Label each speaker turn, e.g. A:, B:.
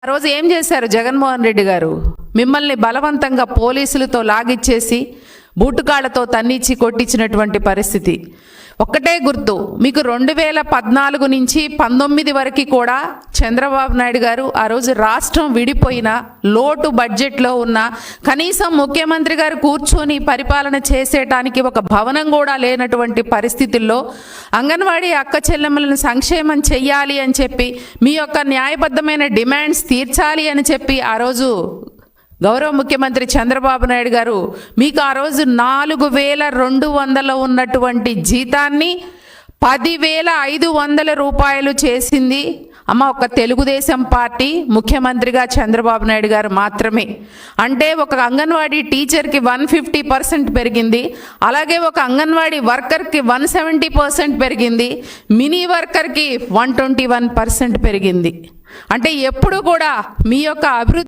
A: ఆ రోజు ఏం చేశారు జగన్మోహన్ రెడ్డి గారు? మిమ్మల్ని బలవంతంగా పోలీసులతో లాగిచ్చేసి బూటుకాళ్లతో తన్నిచ్చి కొట్టించినటువంటి పరిస్థితి. ఒక్కటే గుర్తు, మీకు 2014 నుంచి 19 వరకు కూడా చంద్రబాబు నాయుడు గారు ఆ రోజు రాష్ట్రం విడిపోయిన లోటు బడ్జెట్లో ఉన్న కనీసం ముఖ్యమంత్రి గారు కూర్చొని పరిపాలన చేసేటానికి ఒక భవనం కూడా లేనటువంటి పరిస్థితుల్లో అంగన్వాడీ అక్క చెల్లెమ్మలను సంక్షేమం చెయ్యాలి అని చెప్పి, మీ యొక్క న్యాయబద్ధమైన డిమాండ్స్ తీర్చాలి అని చెప్పి ఆ రోజు గౌరవ ముఖ్యమంత్రి చంద్రబాబు నాయుడు గారు మీకు ఆ రోజు 4,200 ఉన్నటువంటి జీతాన్ని 10,500 రూపాయలు చేసింది అమ్మ ఒక తెలుగుదేశం పార్టీ ముఖ్యమంత్రిగా చంద్రబాబు నాయుడు గారు మాత్రమే. అంటే ఒక అంగన్వాడీ టీచర్కి 150% పెరిగింది, అలాగే ఒక అంగన్వాడీ వర్కర్కి 170% పెరిగింది, మినీ వర్కర్కి 121% పెరిగింది. అంటే ఎప్పుడు కూడా మీ యొక్క అభివృద్ధి